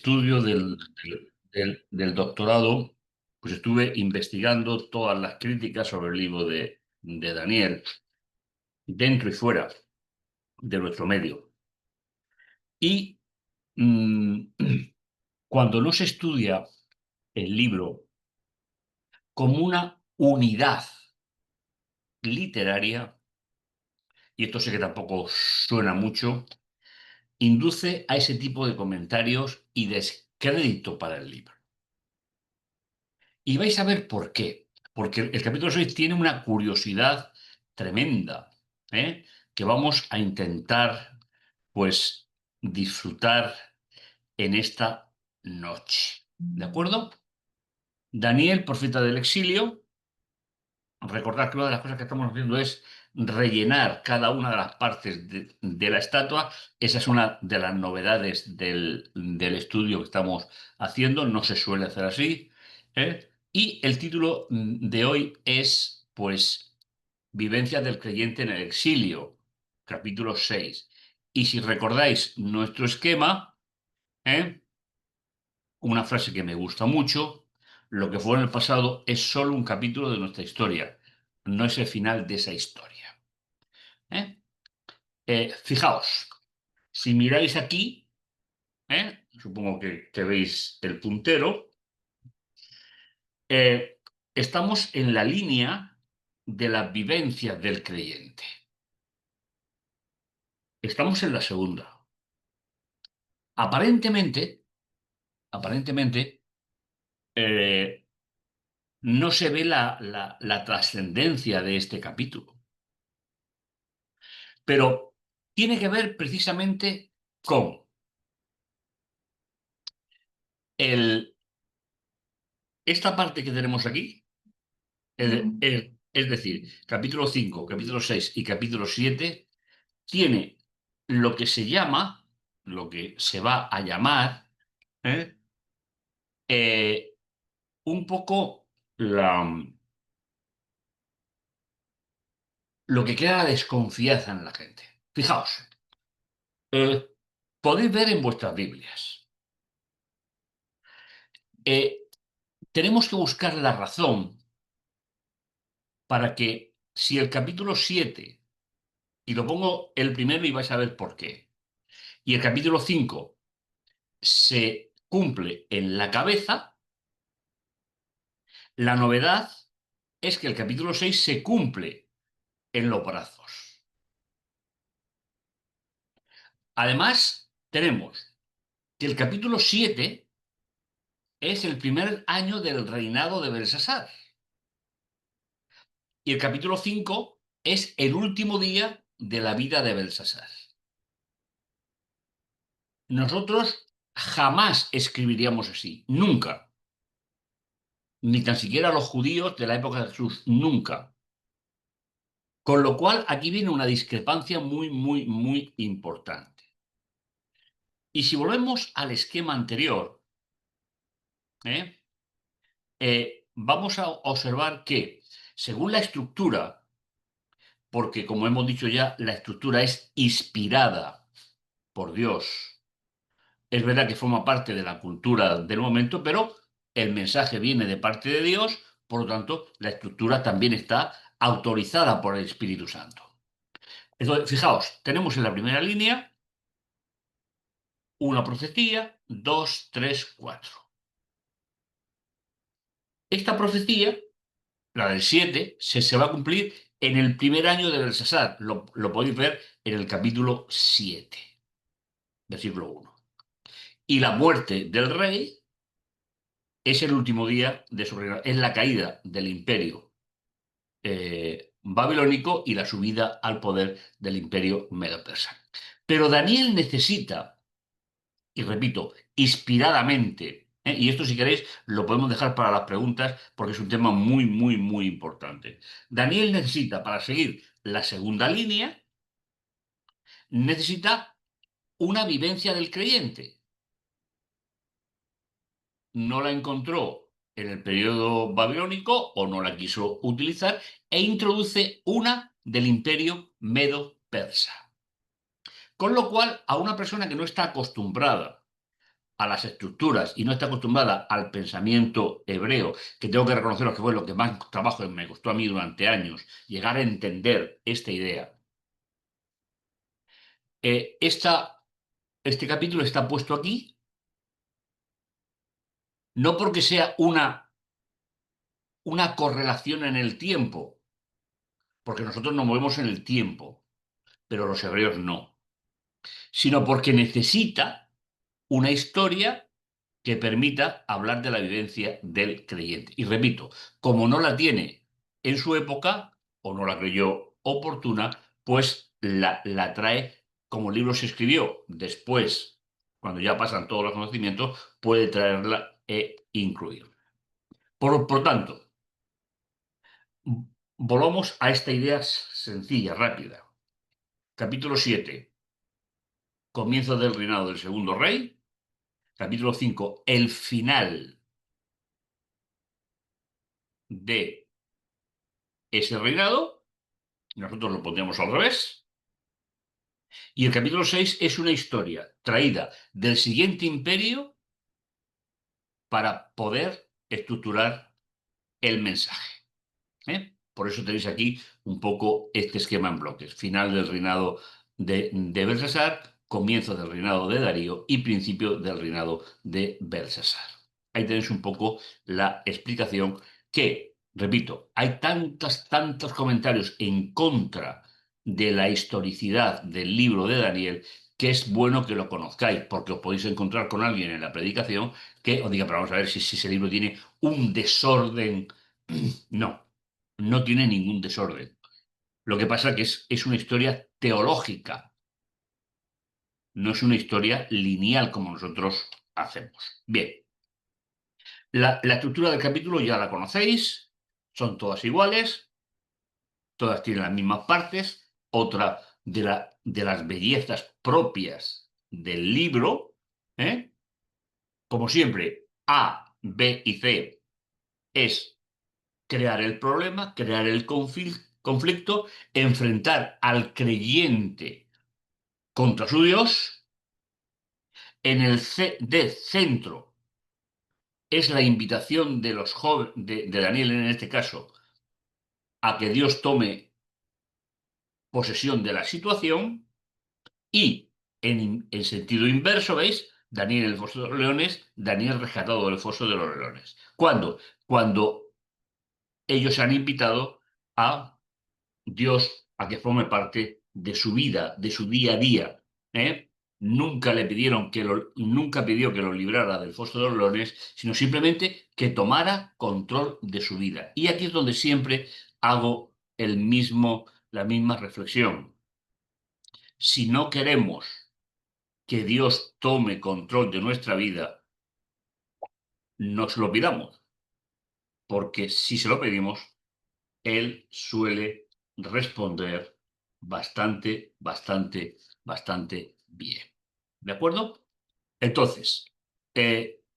Estudio del doctorado, pues estuve investigando todas las críticas sobre el libro de Daniel, dentro y fuera de nuestro medio. Y mm, cuando no se estudia el libro como una unidad literaria, y esto sé que tampoco suena mucho, induce a ese tipo de comentarios y descrédito para el libro. Y vais a ver por qué. Porque el capítulo 6 tiene una curiosidad tremenda, ¿eh? Que vamos a intentar, pues, disfrutar en esta noche. ¿De acuerdo? Daniel, profeta del exilio. Recordad que una de las cosas que estamos haciendo es rellenar cada una de las partes de la estatua. Esa es una de las novedades del estudio que estamos haciendo. No se suele hacer así, ¿eh? Y el título de hoy es, pues, Vivencias del creyente en el exilio, capítulo 6. Y si recordáis nuestro esquema, ¿eh? Una frase que me gusta mucho: lo que fue en el pasado es solo un capítulo de nuestra historia, no es el final de esa historia. ¿Eh? Fijaos, si miráis aquí, supongo que veis el puntero, eh, estamos en la línea de las vivencias del creyente. Estamos en la segunda. Aparentemente, eh, no se ve la trascendencia de este capítulo. Pero tiene que ver precisamente con el, esta parte que tenemos aquí, es decir, capítulo 5, capítulo 6 y capítulo 7, tiene lo que se llama, lo que se va a llamar, ¿eh? Eh, un poco lo que crea la desconfianza en la gente. Fijaos, eh, podéis ver en vuestras Biblias. eh, Tenemos que buscar la razón para que, si el capítulo 7, y lo pongo el primero y vais a ver por qué, y el capítulo 5 se cumple en la cabeza, la novedad es que el capítulo 6 se cumple en los brazos. Además, tenemos que el capítulo 7 es el primer año del reinado de Belsasar, y el capítulo 5 es el último día de la vida de Belsasar. Nosotros jamás escribiríamos así, nunca. Ni tan siquiera los judíos de la época de Jesús, nunca. Con lo cual, aquí viene una discrepancia muy, muy, muy importante. Y si volvemos al esquema anterior, ¿eh? Vamos a observar que, según la estructura, porque como hemos dicho ya, la estructura es inspirada por Dios, es verdad que forma parte de la cultura del momento, pero el mensaje viene de parte de Dios, por lo tanto, la estructura también está autorizada por el Espíritu Santo. Entonces, fijaos, tenemos en la primera línea una profecía, dos, tres, cuatro. Esta profecía, la del 7, se va a cumplir en el primer año de Belsasar. Lo podéis ver en el capítulo 7, versículo 1. Y la muerte del rey es el último día de su reinado, es la caída del imperio babilónico y la subida al poder del imperio medo-persa. Pero Daniel necesita, y repito, inspiradamente, y esto, si queréis, lo podemos dejar para las preguntas porque es un tema muy, muy, muy importante. Daniel necesita, para seguir la segunda línea, necesita una vivencia del creyente. No la encontró en el periodo babilónico o no la quiso utilizar, e introduce una del imperio medo-persa. Con lo cual, a una persona que no está acostumbrada a las estructuras y no está acostumbrada al pensamiento hebreo, que tengo que reconocer que fue lo que más trabajo me costó a mí durante años, llegar a entender esta idea. Este capítulo está puesto aquí no porque sea una correlación en el tiempo, porque nosotros nos movemos en el tiempo, pero los hebreos no, sino porque necesita una historia que permita hablar de la vivencia del creyente. Y repito, como no la tiene en su época, o no la creyó oportuna, pues la trae como el libro se escribió después, cuando ya pasan todos los conocimientos, puede traerla e incluirla. Por tanto, volvamos a esta idea sencilla, rápida. Capítulo 7, comienzo del reinado del segundo rey. Capítulo 5, el final de ese reinado. Nosotros lo pondríamos al revés. Y el capítulo 6 es una historia traída del siguiente imperio para poder estructurar el mensaje. Por eso tenéis aquí un poco este esquema en bloques. Final del reinado de Belsasar, comienzo del reinado de Darío y principio del reinado de Belsasar. Ahí tenéis un poco la explicación que, repito, hay tantos comentarios en contra de la historicidad del libro de Daniel que es bueno que lo conozcáis, porque os podéis encontrar con alguien en la predicación que os diga, pero vamos a ver si ese libro tiene un desorden. No, no tiene ningún desorden. Lo que pasa es que es una historia teológica, no es una historia lineal como nosotros hacemos. Bien, la estructura del capítulo ya la conocéis, son todas iguales, todas tienen las mismas partes. Otra de las bellezas propias del libro, ¿eh? Como siempre, A, B y C es crear el problema, crear el conflicto, enfrentar al creyente contra su Dios. En el de centro es la invitación de los jóvenes, de Daniel en este caso, a que Dios tome posesión de la situación. Y en sentido inverso, ¿veis? Daniel en el foso de los leones, Daniel rescatado del foso de los leones. ¿Cuándo? Cuando ellos han invitado a Dios a que forme parte de su vida, de su día a día. ¿eh? Nunca pidió que lo librara del foso de los leones, sino simplemente que tomara control de su vida. Y aquí es donde siempre hago la misma reflexión. Si no queremos que Dios tome control de nuestra vida, no se lo pidamos, porque si se lo pedimos, Él suele responder bastante bien. ¿De acuerdo? Entonces,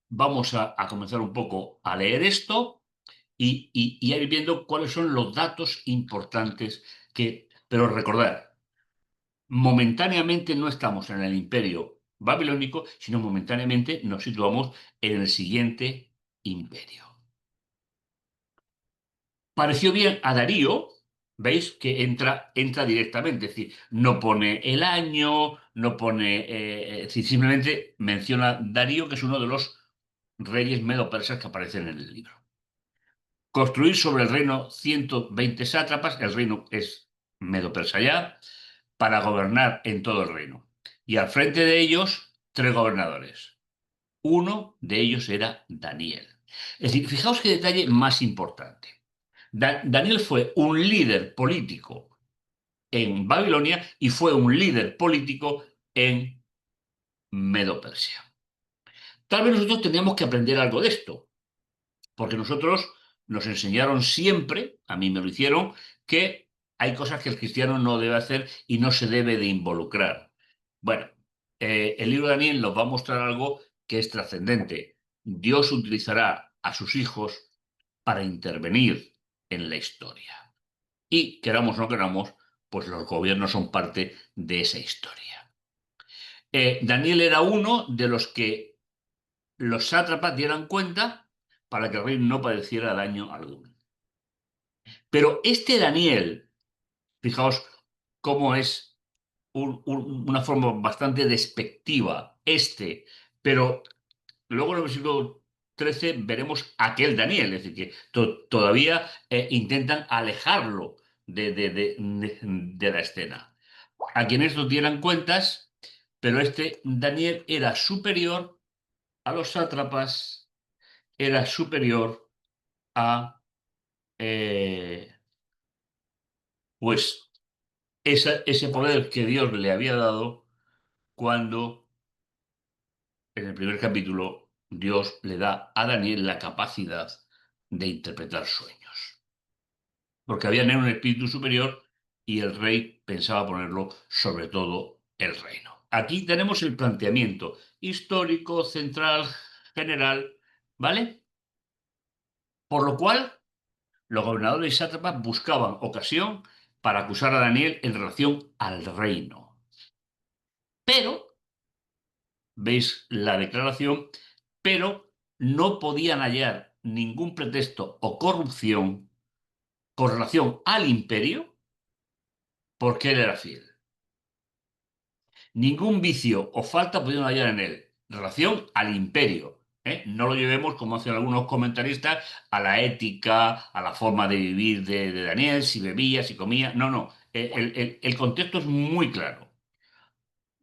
vamos a comenzar un poco a leer esto y a ir viendo cuáles son los datos importantes pero recordad, momentáneamente no estamos en el imperio babilónico, sino momentáneamente nos situamos en el siguiente imperio. Pareció bien a Darío, veis que entra directamente, es decir, no pone el año, no pone, es decir, simplemente menciona Darío, que es uno de los reyes medo-persas que aparecen en el libro. Construir sobre el reino 120 sátrapas, el reino es medo-persa ya, para gobernar en todo el reino. Y al frente de ellos, 3 gobernadores. Uno de ellos era Daniel. Es decir, fijaos qué detalle más importante. Daniel fue un líder político en Babilonia y fue un líder político en Medo-Persia. Tal vez nosotros tendríamos que aprender algo de esto, porque nosotros nos enseñaron siempre, a mí me lo hicieron, que hay cosas que el cristiano no debe hacer y no se debe de involucrar. Bueno, el libro de Daniel nos va a mostrar algo que es trascendente. Dios utilizará a sus hijos para intervenir en la historia. Y queramos o no queramos, pues los gobiernos son parte de esa historia. Daniel era uno de los que los sátrapas dieran cuenta para que el rey no padeciera daño alguno. Pero este Daniel, fijaos cómo es una forma bastante despectiva, pero luego en el versículo 13 veremos aquel Daniel, es decir, que todavía intentan alejarlo de la escena. A quienes estos dieran cuentas, pero este Daniel era superior a los sátrapas, era superior a eh, pues ese poder que Dios le había dado cuando en el primer capítulo Dios le da a Daniel la capacidad de interpretar sueños. Porque había en él un espíritu superior y el rey pensaba ponerlo sobre todo el reino. Aquí tenemos el planteamiento histórico, central, general, ¿vale? Por lo cual, los gobernadores y sátrapas buscaban ocasión para acusar a Daniel en relación al reino. Pero, veis la declaración, pero no podían hallar ningún pretexto o corrupción con relación al imperio porque él era fiel. Ningún vicio o falta pudieron hallar en él. Relación al imperio. ¿Eh? No lo llevemos, como hacen algunos comentaristas, a la ética, a la forma de vivir de Daniel, si bebía, si comía. No, no. El contexto es muy claro.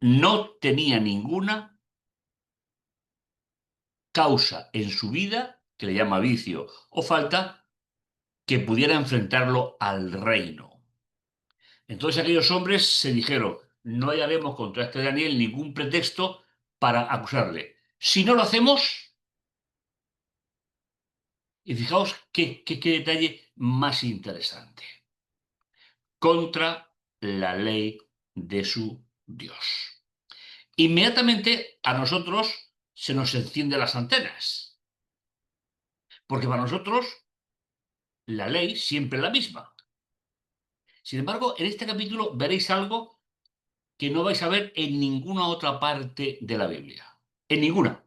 No tenía ninguna causa en su vida, que le llama vicio o falta, que pudiera enfrentarlo al reino. Entonces aquellos hombres se dijeron, no hallaremos contra este Daniel ningún pretexto para acusarle. Si no lo hacemos, y fijaos qué detalle más interesante, contra la ley de su Dios. Inmediatamente a nosotros se nos encienden las antenas, porque para nosotros la ley siempre es la misma. Sin embargo, en este capítulo veréis algo que no vais a ver en ninguna otra parte de la Biblia. En ninguna.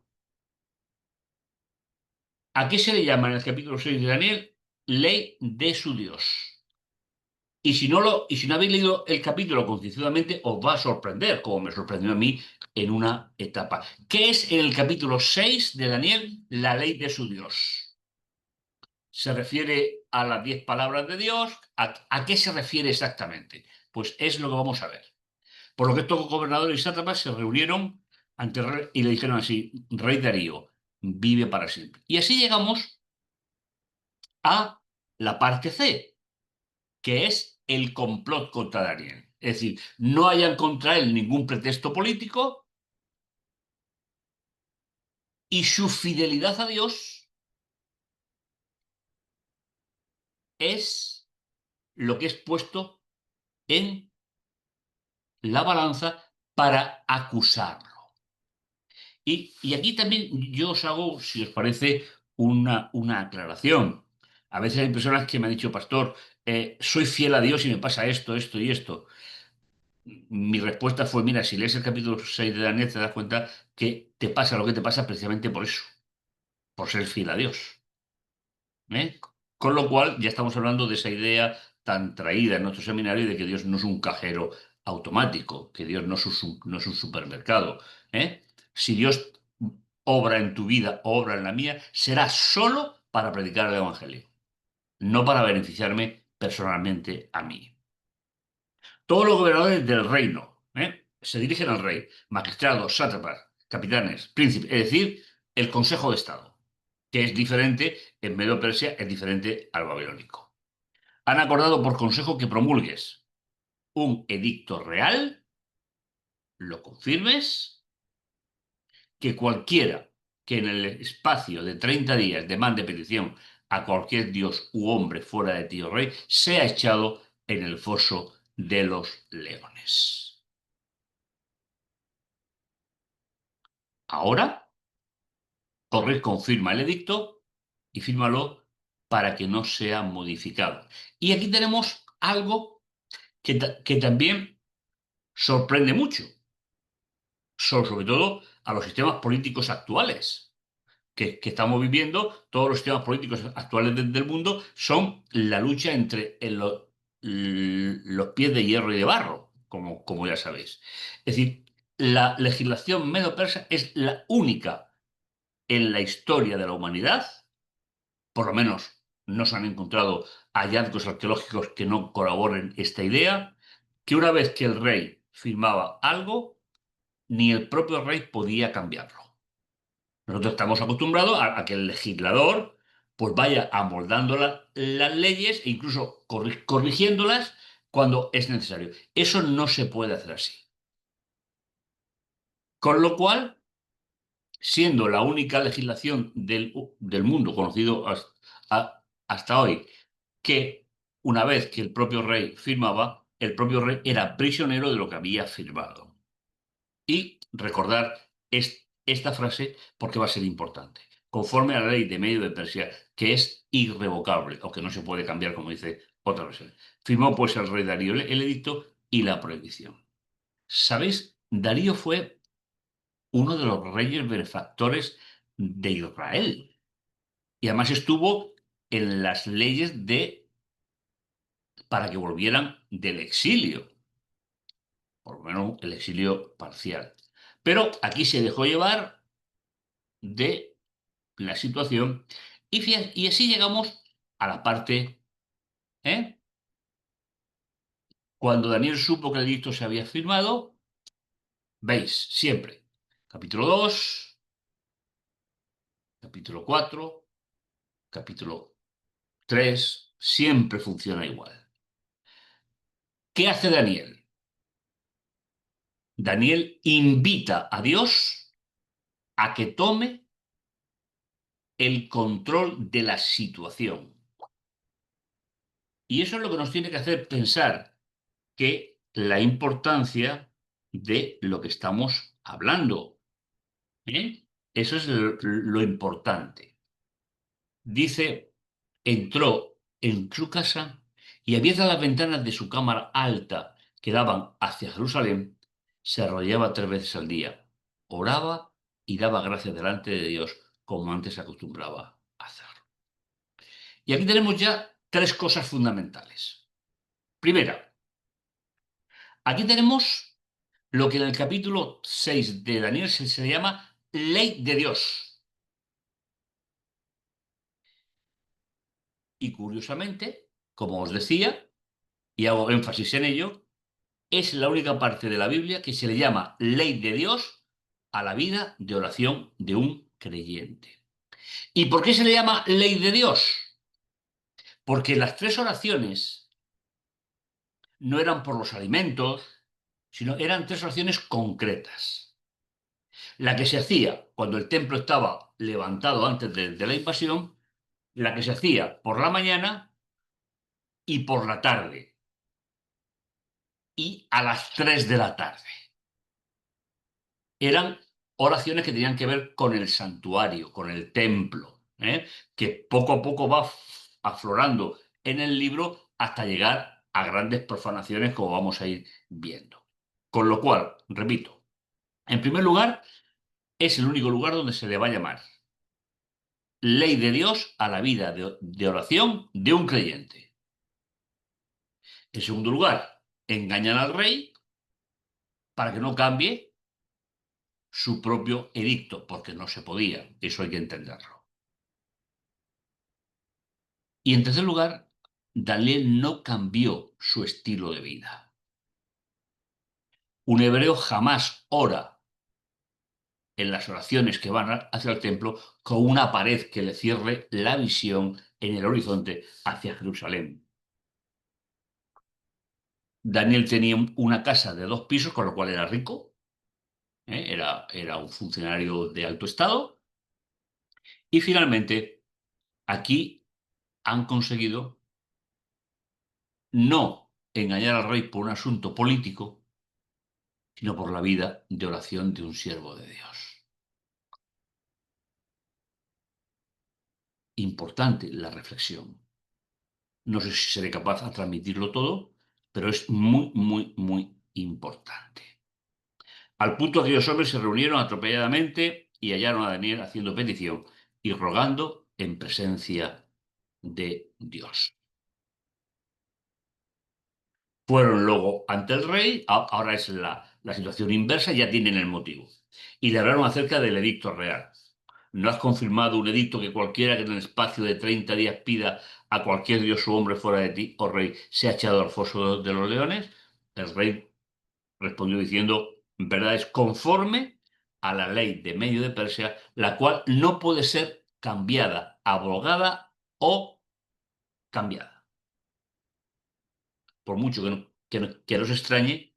¿A qué se le llama en el capítulo 6 de Daniel? Ley de su Dios. Y si no habéis leído el capítulo concienzudamente, os va a sorprender, como me sorprendió a mí en una etapa. ¿Qué es en el capítulo 6 de Daniel la ley de su Dios? ¿Se refiere a las 10 palabras de Dios? ¿A qué se refiere exactamente? Pues es lo que vamos a ver. Por lo que estos gobernadores y sátrapas se reunieron ante el rey y le dijeron así, Rey Darío, vive para siempre. Y así llegamos a la parte C, que es el complot contra Daniel. Es decir, no hayan contra él ningún pretexto político y su fidelidad a Dios es lo que es puesto en la balanza para acusarlo. Y aquí también yo os hago, si os parece, una aclaración. A veces hay personas que me han dicho, pastor, soy fiel a Dios y me pasa esto, esto y esto. Mi respuesta fue, mira, si lees el capítulo 6 de Daniel te das cuenta que te pasa lo que te pasa precisamente por eso, por ser fiel a Dios. ¿Eh? Con lo cual ya estamos hablando de esa idea tan traída en nuestro seminario de que Dios no es un cajero automático, que Dios no es un supermercado. ¿Eh? Si Dios obra en tu vida, obra en la mía, será solo para predicar el Evangelio, no para beneficiarme personalmente a mí. Todos los gobernadores del reino se dirigen al rey, magistrados, sátrapas, capitanes, príncipes, es decir, el Consejo de Estado, que es diferente, en Medo Persia es diferente al babilónico. Han acordado por consejo que promulgues un edicto real, lo confirmes, que cualquiera que en el espacio de 30 días demande petición a cualquier dios u hombre fuera de ti, oh rey, sea echado en el foso de los leones. Ahora, Corred confirma el edicto y fírmalo para que no sea modificado. Y aquí tenemos algo que también sorprende mucho, sobre todo a los sistemas políticos actuales. que estamos viviendo, todos los sistemas políticos actuales del mundo, son la lucha entre los pies de hierro y de barro, como ya sabéis. Es decir, la legislación medo-persa es la única en la historia de la humanidad, por lo menos no se han encontrado hallazgos arqueológicos que no colaboren esta idea, que una vez que el rey firmaba algo, ni el propio rey podía cambiarlo. Nosotros estamos acostumbrados a que el legislador pues vaya amoldando las leyes e incluso corrigiéndolas cuando es necesario. Eso no se puede hacer así. Con lo cual, siendo la única legislación del mundo conocido hasta hoy, que una vez que el propio rey firmaba, el propio rey era prisionero de lo que había firmado. Y recordar esta frase porque va a ser importante. Conforme a la ley de Medio de Persia, que es irrevocable, aunque no se puede cambiar, como dice otra versión. Firmó pues el rey Darío el edicto y la prohibición. ¿Sabéis? Darío fue uno de los reyes benefactores de Israel. Y además estuvo en las leyes para que volvieran del exilio, por lo menos el exilio parcial. Pero aquí se dejó llevar de la situación y así llegamos a la parte, ¿eh? Cuando Daniel supo que el edicto se había firmado, veis, siempre, capítulo 2, capítulo 4, capítulo 3, siempre funciona igual. ¿Qué hace Daniel? Daniel invita a Dios a que tome el control de la situación. Y eso es lo que nos tiene que hacer pensar que la importancia de lo que estamos hablando. ¿Eh? Eso es lo importante. Dice, entró en su casa y abiertas las ventanas de su cámara alta que daban hacia Jerusalén, se arrollaba 3 veces al día, oraba y daba gracias delante de Dios, como antes acostumbraba a hacer. Y aquí tenemos ya 3 cosas fundamentales. Primera, aquí tenemos lo que en el capítulo 6 de Daniel se llama ley de Dios. Y curiosamente, como os decía, y hago énfasis en ello, es la única parte de la Biblia que se le llama ley de Dios a la vida de oración de un creyente. ¿Y por qué se le llama ley de Dios? Porque las 3 oraciones no eran por los alimentos, sino eran 3 oraciones concretas. La que se hacía cuando el templo estaba levantado antes de la invasión, la que se hacía por la mañana y por la tarde y a las 3 de la tarde. Eran oraciones que tenían que ver con el santuario, con el templo, que poco a poco va aflorando en el libro hasta llegar a grandes profanaciones como vamos a ir viendo. Con lo cual, repito, en primer lugar, es el único lugar donde se le va a llamar ley de Dios a la vida de oración de un creyente. En segundo lugar, engañan al rey para que no cambie su propio edicto, porque no se podía, eso hay que entenderlo. Y en tercer lugar, Daniel no cambió su estilo de vida. Un hebreo jamás ora en las oraciones que van hacia el templo con una pared que le cierre la visión en el horizonte hacia Jerusalén. Daniel tenía una casa de 2 pisos, con lo cual era rico, era un funcionario de alto estado. Y finalmente, aquí han conseguido no engañar al rey por un asunto político, sino por la vida de oración de un siervo de Dios. Importante la reflexión. No sé si seré capaz de transmitirlo todo, pero es muy, muy, muy importante. Al punto que los hombres se reunieron atropelladamente y hallaron a Daniel haciendo petición y rogando en presencia de Dios. Fueron luego ante el rey, ahora es la situación inversa, ya tienen el motivo. Y le hablaron acerca del edicto real. ¿No has confirmado un edicto que cualquiera que en el espacio de 30 días pida a cualquier dios o hombre fuera de ti, oh rey, sea echado al foso de los leones? El rey respondió diciendo, verdad es conforme a la ley de Medio de Persia, la cual no puede ser cambiada, abrogada o cambiada. Por mucho que nos extrañe,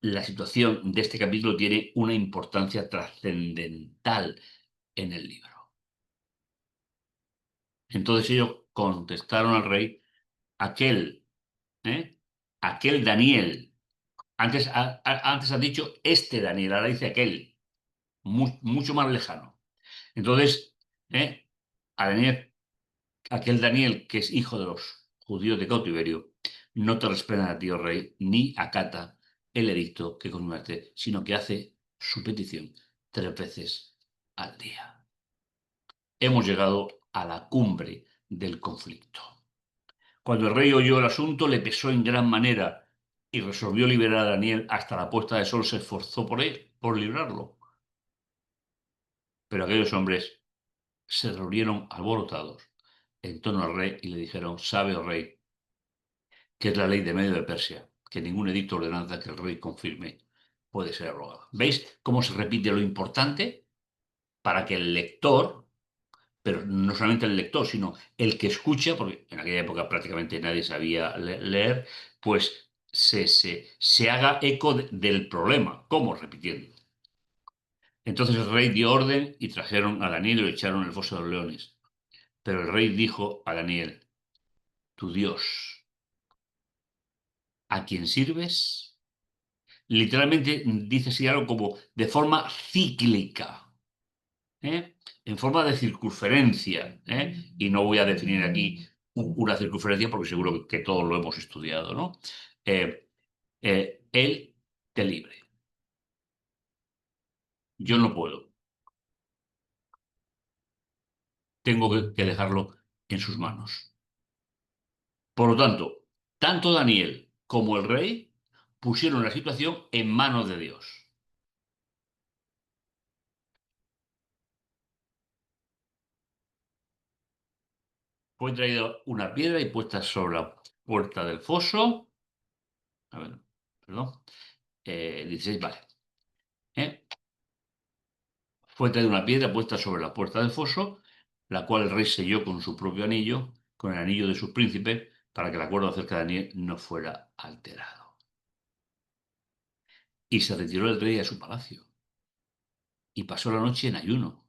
la situación de este capítulo tiene una importancia trascendental en el libro. Entonces ellos contestaron al rey, aquel, ¿eh? Aquel Daniel. Antes has dicho este Daniel, ahora dice aquel, mucho más lejano. Entonces, ¿eh? A Daniel, aquel Daniel que es hijo de los judíos de cautiverio, no te respeta a ti, oh rey, ni acata el edicto que convierte, sino que hace su petición 3 veces al día. Hemos llegado a la cumbre del conflicto. Cuando el rey oyó el asunto, le pesó en gran manera y resolvió liberar a Daniel hasta la puesta de sol. Se esforzó por él, por librarlo. Pero aquellos hombres se reunieron alborotados en torno al rey y le dijeron, sabe, oh rey, que es la ley de Medio de Persia, que ningún edicto o ordenanza que el rey confirme puede ser abrogado. ¿Veis cómo se repite lo importante? Para que el lector, pero no solamente el lector, sino el que escucha, porque en aquella época prácticamente nadie sabía leer, pues se haga eco del problema. ¿Cómo? Repitiendo. Entonces el rey dio orden y trajeron a Daniel y lo echaron en el foso de los leones. Pero el rey dijo a Daniel, tu Dios, ¿a quién sirves? Literalmente dice así algo como de forma cíclica, ¿eh? En forma de circunferencia, ¿eh? Y no voy a definir aquí una circunferencia porque seguro que todos lo hemos estudiado, ¿no? Eh, él te libre. Yo no puedo. Tengo que dejarlo en sus manos. Por lo tanto, tanto Daniel como el rey pusieron la situación en manos de Dios. Fue traída una piedra y puesta sobre la puerta del foso. A ver, perdón. 16, vale. ¿Eh? Fue traída una piedra puesta sobre la puerta del foso, la cual el rey selló con su propio anillo, con el anillo de sus príncipes, para que el acuerdo acerca de Daniel no fuera alterado. Y se retiró el rey a su palacio y pasó la noche en ayuno,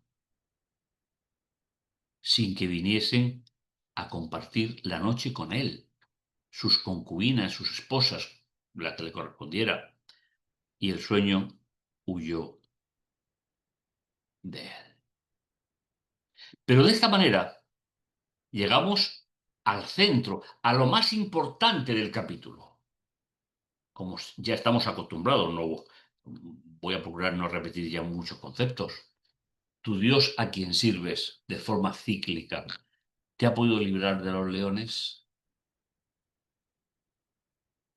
sin que viniesen a compartir la noche con él, sus concubinas, sus esposas, la que le correspondiera, y el sueño huyó de él. Pero de esta manera llegamos al centro, a lo más importante del capítulo. Como ya estamos acostumbrados, no voy a procurar no repetir ya muchos conceptos. Tu Dios a quien sirves de forma cíclica, ¿te ha podido librar de los leones?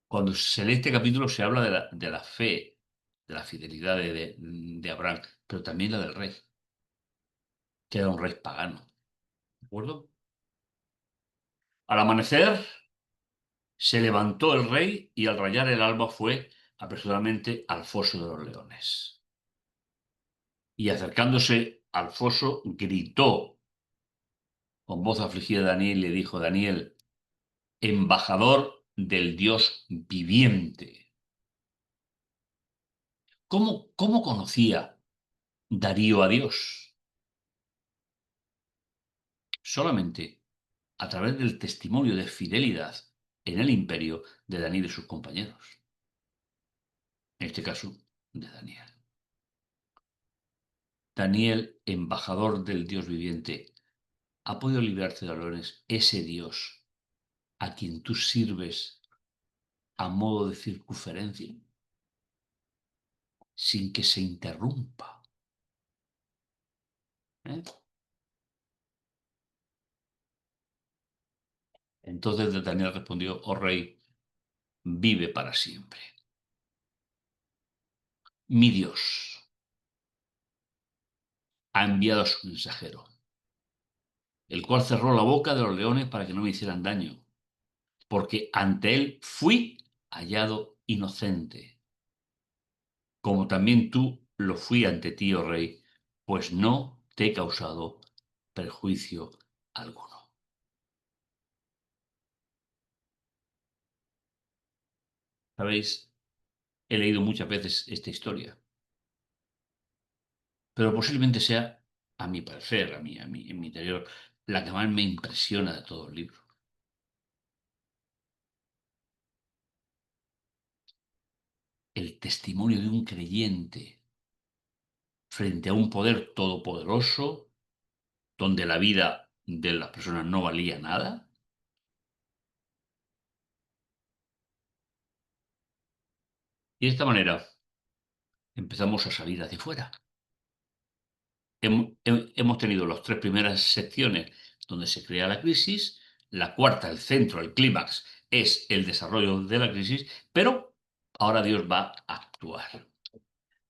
Cuando se lee este capítulo se habla de la fe, de la fidelidad de Abraham, pero también la del rey, que era un rey pagano. ¿De acuerdo? Al amanecer se levantó el rey y al rayar el alba fue apresuradamente al foso de los leones. Y acercándose al foso gritó con voz afligida Daniel y le dijo, Daniel, embajador del Dios viviente. ¿Cómo conocía Darío a Dios? Solamente a través del testimonio de fidelidad en el imperio de Daniel y sus compañeros. En este caso, de Daniel. Daniel, embajador del Dios viviente, ha podido librarte de dolores ese Dios a quien tú sirves a modo de circunferencia, sin que se interrumpa. ¿Eh? Entonces Daniel respondió: oh rey, vive para siempre. Mi Dios ha enviado a su mensajero, el cual cerró la boca de los leones para que no me hicieran daño, porque ante él fui hallado inocente, como también tú lo fui ante ti, oh rey, pues no te he causado perjuicio alguno. ¿Sabéis? He leído muchas veces esta historia, pero posiblemente sea, a mi parecer, en mi interior, la que más me impresiona de todo el libro. El testimonio de un creyente frente a un poder todopoderoso, donde la vida de las personas no valía nada. Y de esta manera empezamos a salir hacia afuera. Hemos tenido las tres primeras secciones donde se crea la crisis, la cuarta, el centro, el clímax, es el desarrollo de la crisis, pero ahora Dios va a actuar.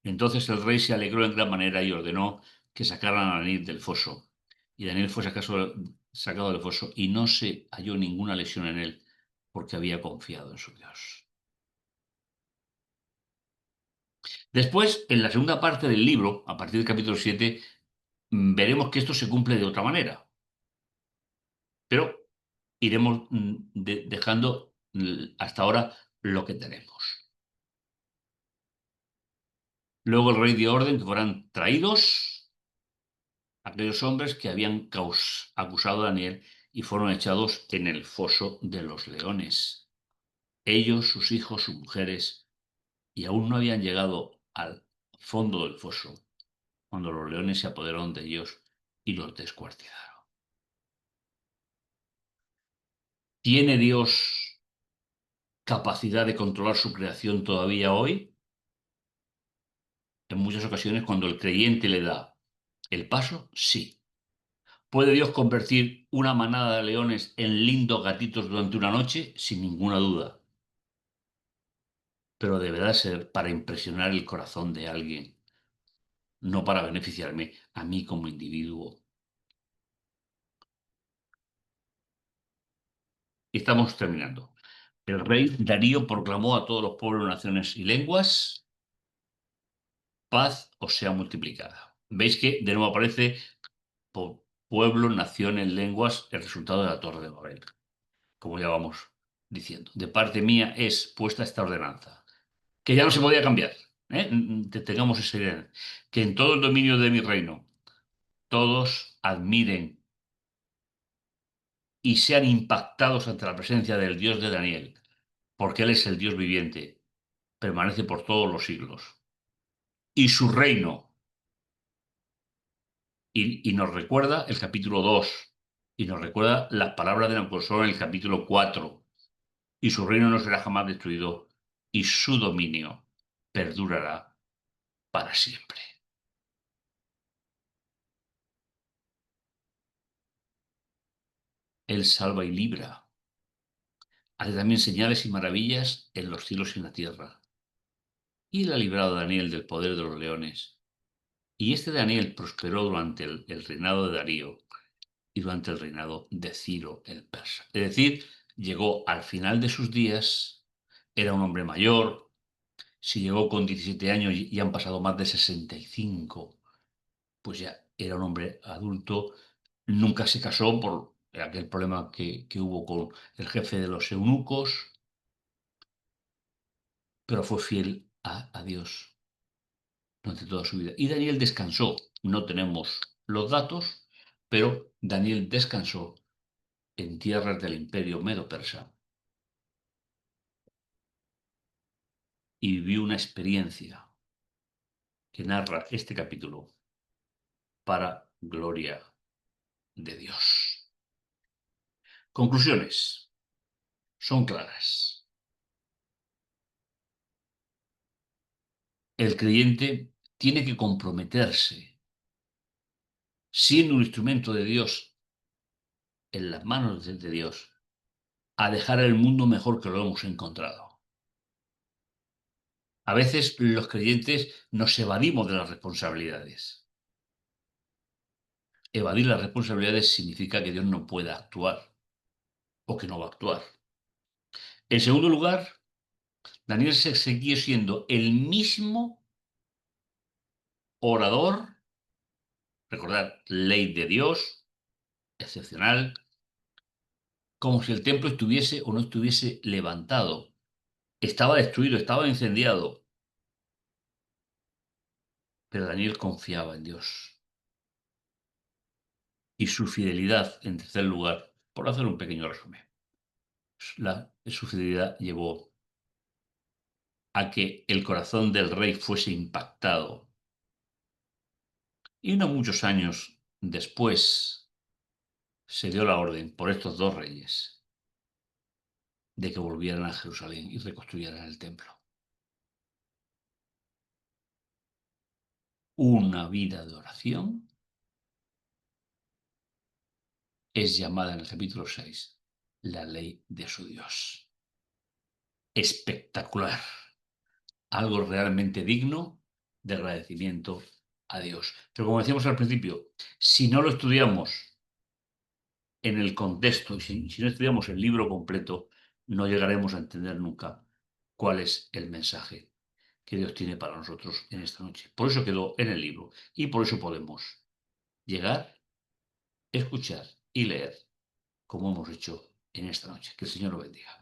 Entonces el rey se alegró en gran manera y ordenó que sacaran a Daniel del foso. Y Daniel fue sacado del foso y no se halló ninguna lesión en él, porque había confiado en su Dios. Después, en la segunda parte del libro, a partir del capítulo 7, veremos que esto se cumple de otra manera, pero iremos dejando hasta ahora lo que tenemos. Luego el rey dio orden que fueran traídos aquellos hombres que habían acusado a Daniel y fueron echados en el foso de los leones. Ellos, sus hijos, sus mujeres, y aún no habían llegado al fondo del foso cuando los leones se apoderaron de ellos y los descuartizaron. ¿Tiene Dios capacidad de controlar su creación todavía hoy? En muchas ocasiones, cuando el creyente le da el paso, sí. ¿Puede Dios convertir una manada de leones en lindos gatitos durante una noche? Sin ninguna duda. Pero deberá ser para impresionar el corazón de alguien, no para beneficiarme a mí como individuo. Estamos terminando. El rey Darío proclamó a todos los pueblos, naciones y lenguas: paz os sea multiplicada. ¿Veis que de nuevo aparece por pueblo, naciones, lenguas, el resultado de la Torre de Babel? Como ya vamos diciendo. De parte mía es puesta esta ordenanza, que ya no se podía cambiar. ¿Eh? Tengamos esa idea. Que en todo el dominio de mi reino todos admiren y sean impactados ante la presencia del Dios de Daniel, porque Él es el Dios viviente, permanece por todos los siglos. Y su reino, y nos recuerda el capítulo 2 y nos recuerda las palabras de Nabucodonosor en el capítulo 4. Y su reino no será jamás destruido, y su dominio perdurará para siempre. Él salva y libra. Hace también señales y maravillas en los cielos y en la tierra. Y él ha librado a Daniel del poder de los leones. Y este Daniel prosperó durante el reinado de Darío y durante el reinado de Ciro el persa. Es decir, llegó al final de sus días, era un hombre mayor. Si llegó con 17 años y han pasado más de 65, pues ya era un hombre adulto. Nunca se casó por aquel problema que hubo con el jefe de los eunucos, pero fue fiel a Dios durante toda su vida. Y Daniel descansó. No tenemos los datos, pero Daniel descansó en tierras del imperio medo-persa y vivió una experiencia que narra este capítulo para gloria de Dios. Conclusiones son claras. El creyente tiene que comprometerse, siendo un instrumento de Dios en las manos de Dios, a dejar el mundo mejor que lo hemos encontrado. A veces los creyentes nos evadimos de las responsabilidades. Evadir las responsabilidades significa que Dios no pueda actuar o que no va a actuar. En segundo lugar, Daniel se siguió siendo el mismo orador, recordar, ley de Dios, excepcional, como si el templo estuviese o no estuviese levantado. Estaba destruido, estaba incendiado, pero Daniel confiaba en Dios. Y su fidelidad, en tercer lugar, por hacer un pequeño resumen, su fidelidad llevó a que el corazón del rey fuese impactado. Y no muchos años después se dio la orden por estos dos reyes de que volvieran a Jerusalén y reconstruyeran el templo. Una vida de oración es llamada en el capítulo 6 la ley de su Dios. Espectacular. Algo realmente digno de agradecimiento a Dios. Pero como decíamos al principio, si no lo estudiamos en el contexto y si no estudiamos el libro completo, no llegaremos a entender nunca cuál es el mensaje que Dios tiene para nosotros en esta noche. Por eso quedó en el libro y por eso podemos llegar, escuchar y leer como hemos hecho en esta noche. Que el Señor lo bendiga.